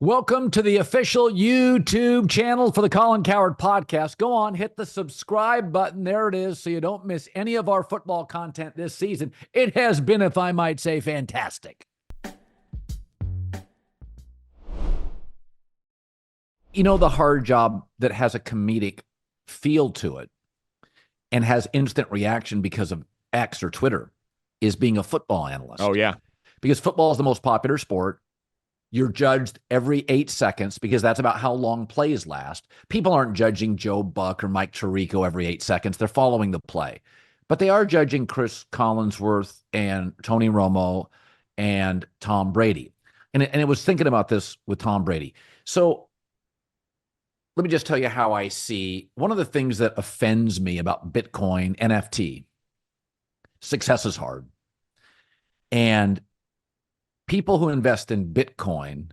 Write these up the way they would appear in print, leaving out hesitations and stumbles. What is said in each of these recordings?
Welcome to the official YouTube channel for the Colin Cowherd Podcast. Go on, hit the subscribe button. There it is, so you don't miss any of our football content this season. It has been, if I might say, fantastic. You know, the hard job that has a comedic feel to it and has instant reaction because of X or Twitter is being a football analyst. Oh, yeah. Because football is the most popular sport. You're judged every 8 seconds because that's about how long plays last. People aren't judging Joe Buck or Mike Tirico every 8 seconds. They're following the play. But they are judging Chris Collinsworth and Tony Romo and Tom Brady. And it was thinking about this with Tom Brady. So let me just tell you how I see one of the things that offends me about Bitcoin, NFT. Success is hard. And people who invest in Bitcoin,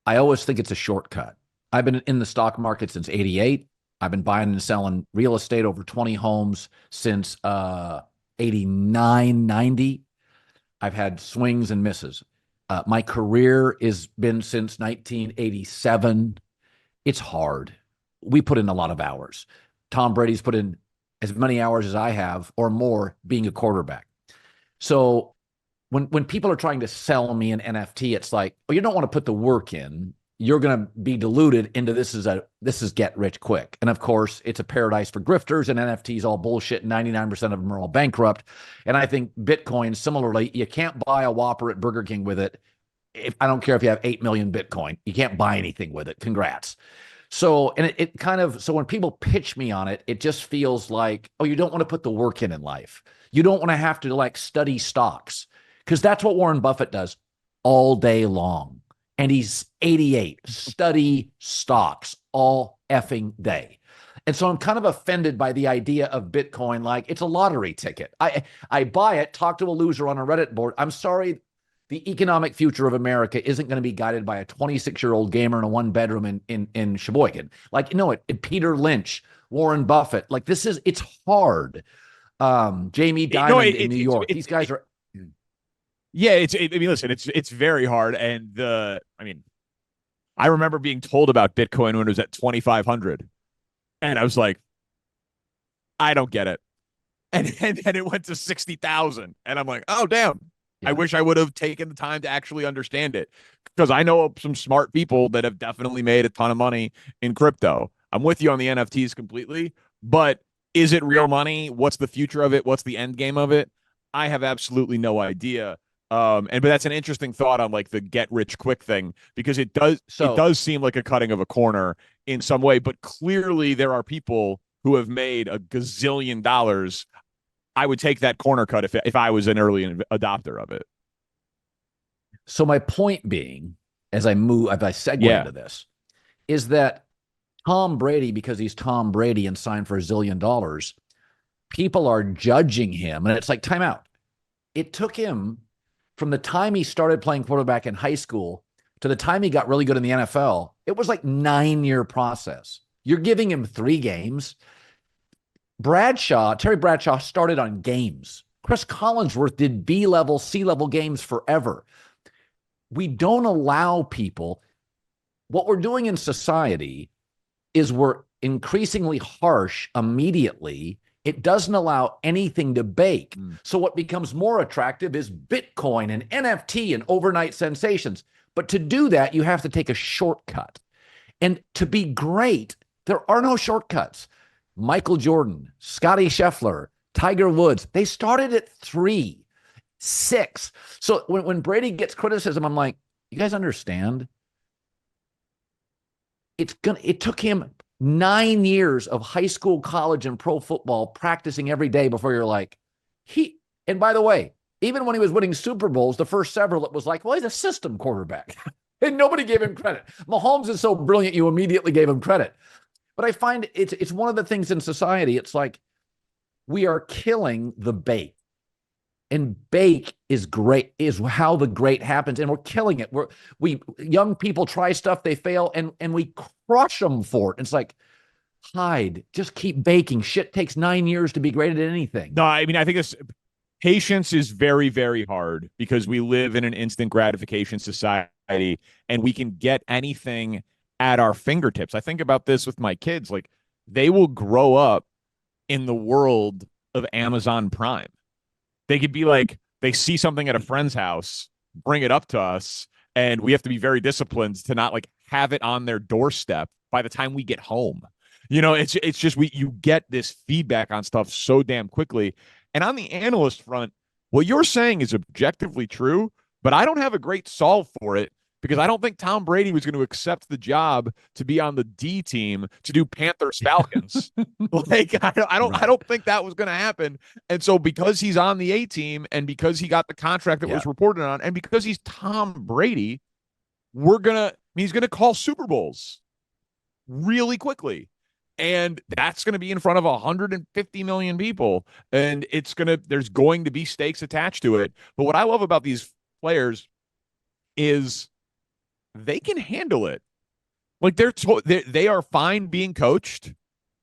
I always think it's a shortcut. I've been in the stock market since 88. I've been buying and selling real estate, over 20 homes since 89, 90. I've had swings and misses. My career has been since 1987. It's hard. We put in a lot of hours. Tom Brady's put in as many hours as I have or more being a quarterback. So when people are trying to sell me an NFT, it's like, oh, you don't want to put the work in. You're going to be diluted into this is get rich quick. And of course, it's a paradise for grifters, and NFTs all bullshit. 99% of them are all bankrupt. And I think Bitcoin, similarly, you can't buy a Whopper at Burger King with it. I don't care if you have 8 million Bitcoin, you can't buy anything with it. Congrats. So, and it kind of, so when people pitch me on it, it just feels like, oh, you don't want to put the work in life. You don't want to have to like study stocks. Because that's what Warren Buffett does all day long. And he's 88. Study stocks all effing day. And so I'm kind of offended by the idea of Bitcoin like it's a lottery ticket. I buy it, talk to a loser on a Reddit board. I'm sorry, the economic future of America isn't going to be guided by a 26-year-old gamer in a one-bedroom in Sheboygan. Like, no, Peter Lynch, Warren Buffett. Like, it's hard. Jamie Dimon in New York. These guys are... Yeah, listen, it's very hard. And I remember being told about Bitcoin when it was at 2,500. And I was like, I don't get it. And it went to 60,000. And I'm like, oh, damn. Yeah. I wish I would have taken the time to actually understand it. Because I know some smart people that have definitely made a ton of money in crypto. I'm with you on the NFTs completely. But is it real money? What's the future of it? What's the end game of it? I have absolutely no idea. But that's an interesting thought on like the get rich quick thing, because it does seem like a cutting of a corner in some way, but clearly there are people who have made a gazillion dollars. I would take that corner cut if I was an early adopter of it. So my point being, as I segue into this, is that Tom Brady, because he's Tom Brady and signed for $1 zillion, people are judging him, and it's like timeout. It took him from the time he started playing quarterback in high school to the time he got really good in the NFL, it was like 9-year process. You're giving him 3 games. Terry Bradshaw started on games. Chris Collinsworth did B-level, C-level games forever. We don't allow people. What we're doing in society is we're increasingly harsh immediately. It doesn't allow anything to bake. So what becomes more attractive is Bitcoin and NFT and overnight sensations. But to do that, you have to take a shortcut. And to be great, there are no shortcuts. Michael Jordan, Scottie Scheffler, Tiger Woods, they started at 3, 6. So when Brady gets criticism, I'm like, you guys understand? It took him 9 years of high school, college, and pro football practicing every day before you're like, and by the way, even when he was winning Super Bowls, the first several, it was like, well, he's a system quarterback. And nobody gave him credit. Mahomes is so brilliant, you immediately gave him credit. But I find it's one of the things in society, it's like we are killing the bake. And bake is great, is how the great happens. And we're killing it. Young people try stuff, they fail, and we crush them for it. It's like, just keep baking. Shit takes 9 years to be great at anything. No, I think patience is very, very hard because we live in an instant gratification society. and we can get anything at our fingertips. I think about this with my kids. Like, they will grow up in the world of Amazon Prime. They could be like, they see something at a friend's house, bring it up to us, and we have to be very disciplined to not like have it on their doorstep by the time we get home. It's just you get this feedback on stuff so damn quickly. And on the analyst front, what you're saying is objectively true, but I don't have a great solve for it because I don't think Tom Brady was going to accept the job to be on the D team to do Panthers Falcons. I don't think that was going to happen. And so because he's on the A team and because he got the contract that was reported on, and because he's Tom Brady, he's going to call Super Bowls really quickly. And that's going to be in front of 150 million people. And there's going to be stakes attached to it. But what I love about these players is they can handle it. Like, they are fine being coached.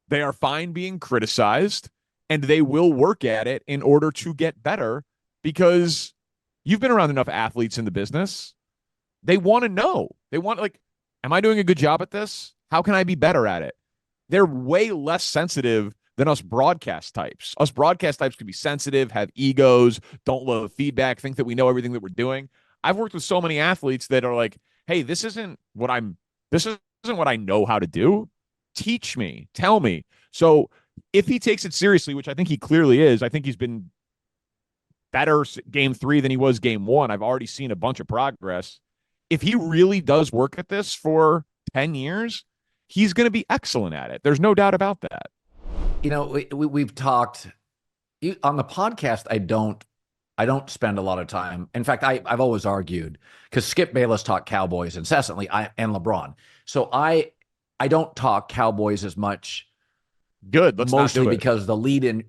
They are fine being criticized, and they will work at it in order to get better, because you've been around enough athletes in the business. They want to know. They want, like, am I doing a good job at this? How can I be better at it? They're way less sensitive than us broadcast types. Us broadcast types can be sensitive, have egos, don't love feedback, think that we know everything that we're doing. I've worked with so many athletes that are like, hey, this isn't what I know how to do. Teach me, tell me. So if he takes it seriously, which I think he clearly is, I think he's been better game 3 than he was game 1. I've already seen a bunch of progress. If he really does work at this for 10 years, he's going to be excellent at it. There's no doubt about that. We've talked on the podcast. I don't spend a lot of time. In fact, I've always argued, because Skip Bayless talked Cowboys incessantly, and LeBron. So I don't talk Cowboys as much. Good. Let's mostly not do it. Because the lead in,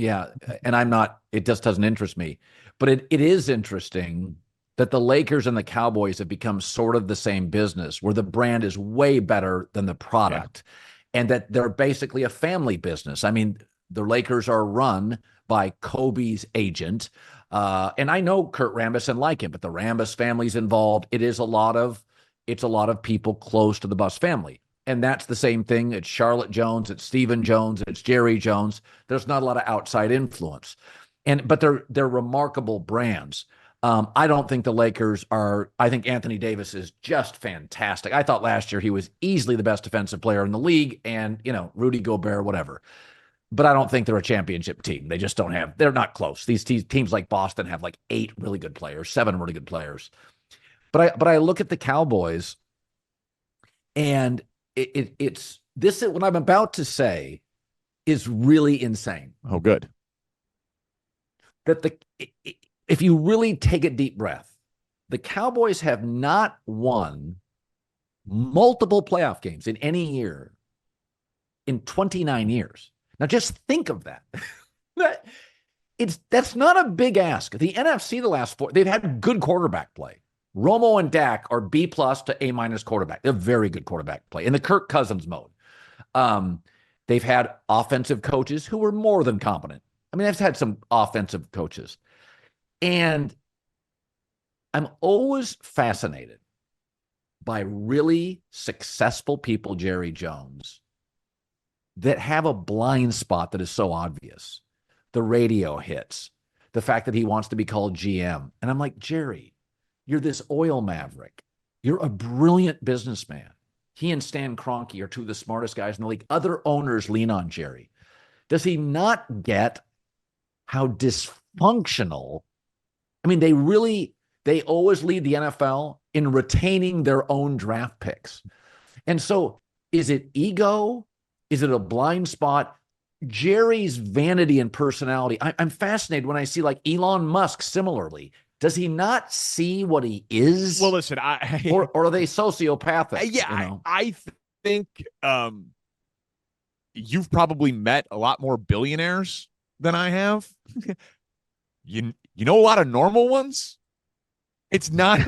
and it just doesn't interest me. But it is interesting that the Lakers and the Cowboys have become sort of the same business, where the brand is way better than the product, and that they're basically a family business. I mean, the Lakers are run by Kobe's agent. And I know Kurt Rambis and like him, but the Rambis family's involved. It's a lot of people close to the Buss family. And that's the same thing. It's Charlotte Jones, it's Stephen Jones, it's Jerry Jones. There's not a lot of outside influence. But they're remarkable brands. I don't think the Lakers are. I think Anthony Davis is just fantastic. I thought last year he was easily the best defensive player in the league, and Rudy Gobert, whatever. But I don't think they're a championship team. They just don't have. They're not close. These teams like Boston have like 8 really good players, 7 really good players. But I look at the Cowboys, and it's this. What I'm about to say is really insane. Oh, good. That if you really take a deep breath, the Cowboys have not won multiple playoff games in any year in 29 years. Now, just think of that. That's not a big ask. The NFC, the last 4, they've had good quarterback play. Romo and Dak are B+ to A- quarterback. They're very good quarterback play in the Kirk Cousins mode. They've had offensive coaches who were more than competent. I mean, they've had some offensive coaches. And I'm always fascinated by really successful people, Jerry Jones, that have a blind spot that is so obvious. The radio hits, the fact that he wants to be called GM. And I'm like, Jerry, you're this oil maverick. You're a brilliant businessman. He and Stan Kroenke are 2 of the smartest guys in the league. Other owners lean on Jerry. Does he not get how dysfunctional? I mean, they always lead the NFL in retaining their own draft picks. And so is it ego? Is it a blind spot? Jerry's vanity and personality. I'm fascinated when I see like Elon Musk similarly. Does he not see what he is? Well, listen, or are they sociopathic? Yeah, I think you've probably met a lot more billionaires than I have. You know a lot of normal ones. It's not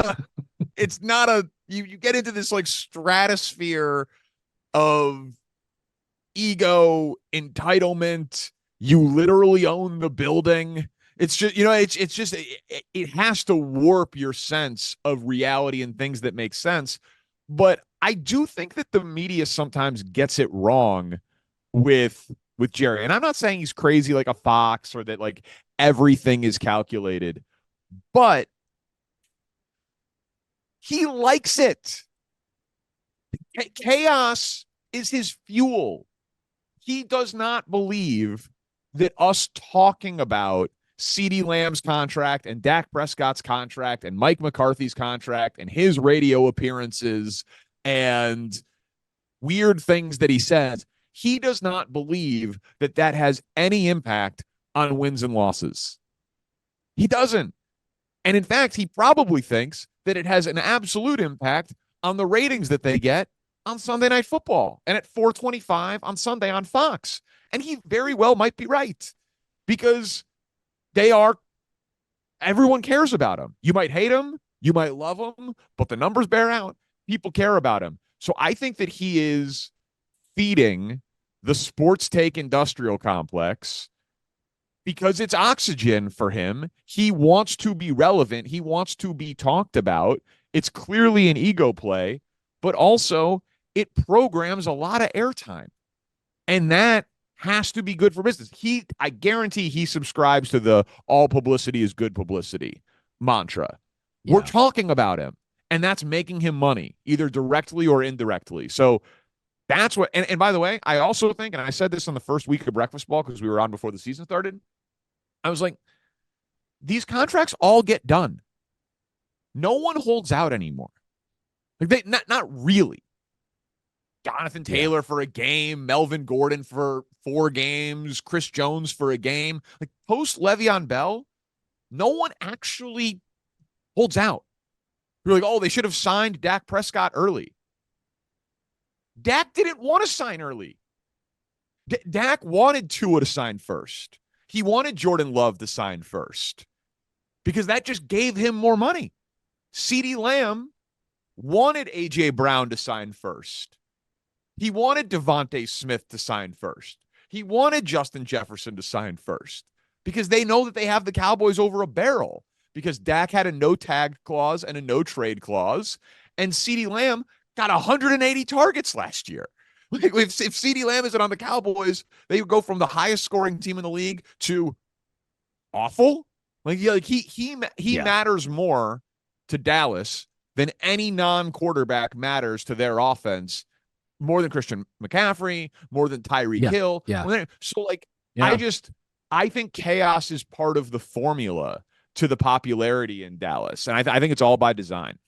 you get into this like stratosphere of ego, entitlement. You literally own the building. It's just, it's just, it has to warp your sense of reality and things that make sense. But I do think that the media sometimes gets it wrong with Jerry. And I'm not saying he's crazy like a fox or that like everything is calculated, but he likes it. Chaos is his fuel. He does not believe that us talking about CeeDee Lamb's contract and Dak Prescott's contract and Mike McCarthy's contract and his radio appearances and weird things that he says, he does not believe that that has any impact on wins and losses. He doesn't. And in fact, he probably thinks that it has an absolute impact on the ratings that they get on Sunday Night Football and at 4:25 on Sunday on Fox. And he very well might be right, because everyone cares about him. You might hate him, you might love him, but the numbers bear out. People care about him. So I think that he is feeding the sports take industrial complex because it's oxygen for him. He wants to be relevant. He wants to be talked about. It's clearly an ego play, but also it programs a lot of airtime. And that has to be good for business. I guarantee he subscribes to the all publicity is good publicity mantra. Yeah. We're talking about him, and that's making him money, either directly or indirectly. So that's what, and by the way, I also think, and I said this on the first week of Breakfast Ball because we were on before the season started, I was like, these contracts all get done. No one holds out anymore. Like not really. Jonathan Taylor for a game, Melvin Gordon for 4 games, Chris Jones for a game. Like post Le'Veon Bell, no one actually holds out. You're like, oh, they should have signed Dak Prescott early. Dak didn't want to sign early. Dak wanted Tua to sign first. He wanted Jordan Love to sign first because that just gave him more money. CeeDee Lamb wanted A.J. Brown to sign first. He wanted Devontae Smith to sign first. He wanted Justin Jefferson to sign first because they know that they have the Cowboys over a barrel because Dak had a no tag clause and a no trade clause, and CeeDee Lamb got 180 targets last year. Like if CeeDee Lamb isn't on the Cowboys, they would go from the highest scoring team in the league to awful. He matters more to Dallas than any non-quarterback matters to their offense. More than Christian McCaffrey, more than Tyreek Hill. Yeah. So I think chaos is part of the formula to the popularity in Dallas. And I think it's all by design.